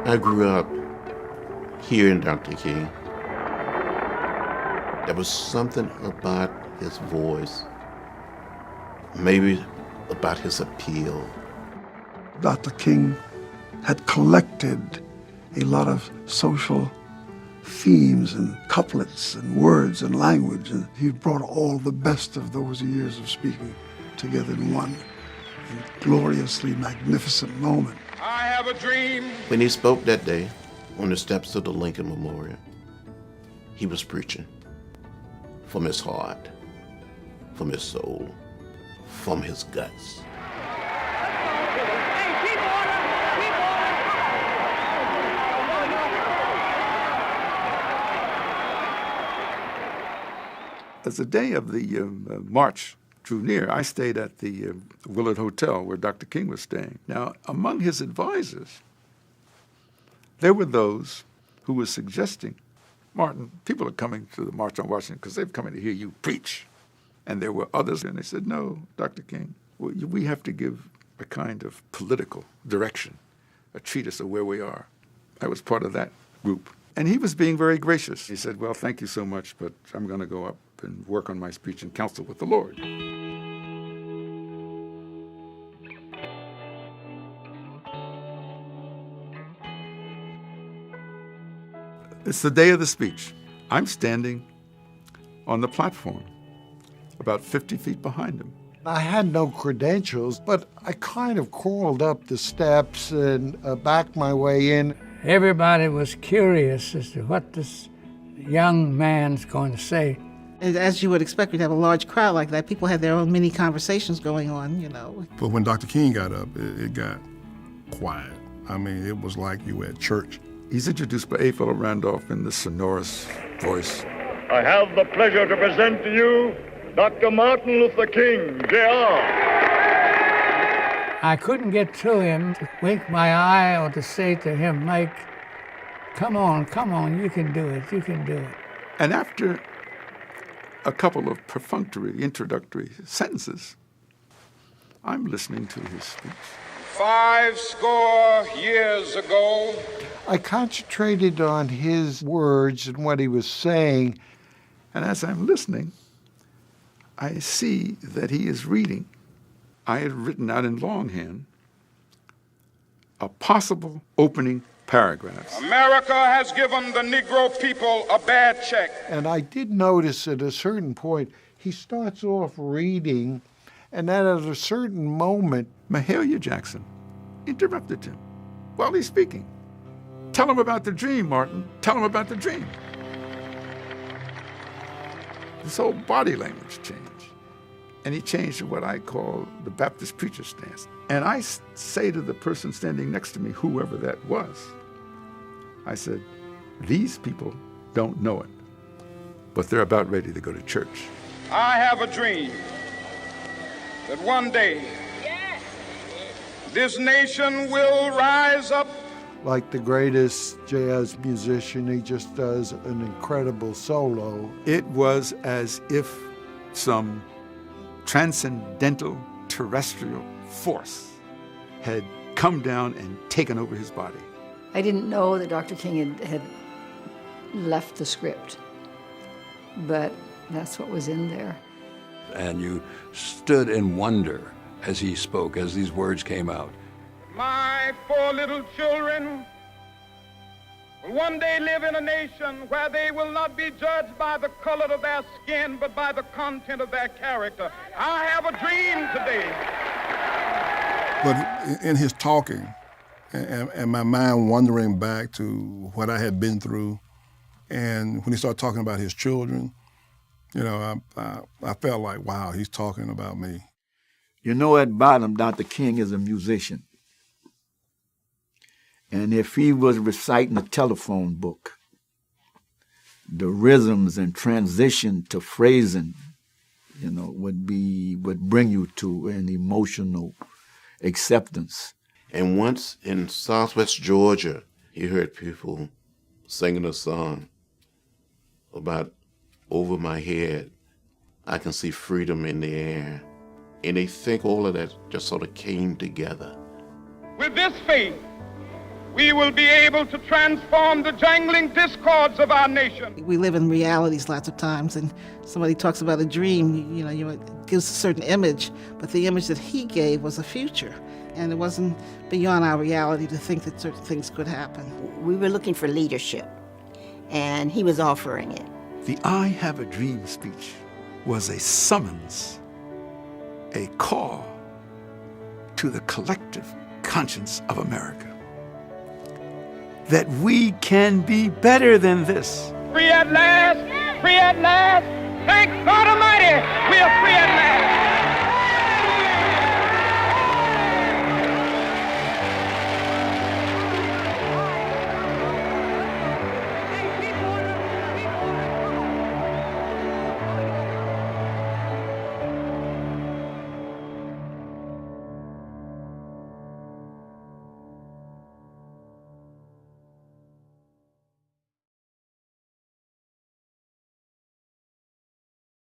I grew up hearing Dr. King. There was something about his voice, maybe about his appeal. Dr. King had collected a lot of social themes and couplets and words and language, and he brought all the best of those years of speaking together in one gloriously magnificent moment. I have a dream. When he spoke that day on the steps of the Lincoln Memorial, he was preaching from his heart, from his soul, from his guts. As the day of the march drew near, I stayed at the Willard Hotel where Dr. King was staying. Now, among his advisors, there were those who were suggesting, Martin, people are coming to the March on Washington because they've come in to hear you preach. And there were others, and they said, no, Dr. King, we have to give a kind of political direction, a treatise of where we are. I was part of that group. And he was being very gracious. He said, well, thank you so much, but I'm going to go up and work on my speech and counsel with the Lord. It's the day of the speech. I'm standing on the platform, about 50 feet behind him. I had no credentials, but I kind of crawled up the steps and backed my way in. Everybody was curious as to what this young man's going to say. As you would expect, we'd have a large crowd like that. People had their own mini conversations going on, you know. But when Dr. King got up, it got quiet. I mean, it was like you were at church. He's introduced by A. Philip Randolph in this sonorous voice. I have the pleasure to present to you Dr. Martin Luther King, Jr. I couldn't get to him to wink my eye or to say to him, Mike, come on, you can do it, you can do it. And after a couple of perfunctory introductory sentences, I'm listening to his speech. 50 years ago, I concentrated on his words and what he was saying. And as I'm listening, I see that he is reading. I had written out in longhand a possible opening paragraph. America has given the Negro people a bad check. And I did notice at a certain point, he starts off reading, and then at a certain moment, Mahalia Jackson interrupted him while he's speaking. Tell him about the dream, Martin. Tell him about the dream. His whole body language changed. And he changed to what I call the Baptist preacher stance. And I say to the person standing next to me, whoever that was, I said, these people don't know it, but they're about ready to go to church. I have a dream that one day this nation will rise up. Like the greatest jazz musician, he just does an incredible solo. It was as if some transcendental terrestrial force had come down and taken over his body. I didn't know that Dr. King had left the script, but that's what was in there. And you stood in wonder as he spoke, as these words came out. My 4 little children will one day live in a nation where they will not be judged by the color of their skin, but by the content of their character. I have a dream today. But in his talking, and my mind wandering back to what I had been through, and when he started talking about his children, you know, I felt like, wow, he's talking about me. You know, at bottom, Dr. King is a musician. And if he was reciting a telephone book, the rhythms and transition to phrasing, you know, would bring you to an emotional acceptance. And once in Southwest Georgia, he heard people singing a song about over my head, I can see freedom in the air. And they think all of that just sort of came together. With this faith, we will be able to transform the jangling discords of our nation. We live in realities lots of times, and somebody talks about a dream, it gives a certain image, but the image that he gave was a future. And it wasn't beyond our reality to think that certain things could happen. We were looking for leadership, and he was offering it. The I Have a Dream speech was a summons, a call to the collective conscience of America. That we can be better than this. Free at last, free at last. Thank God Almighty, we are free at last.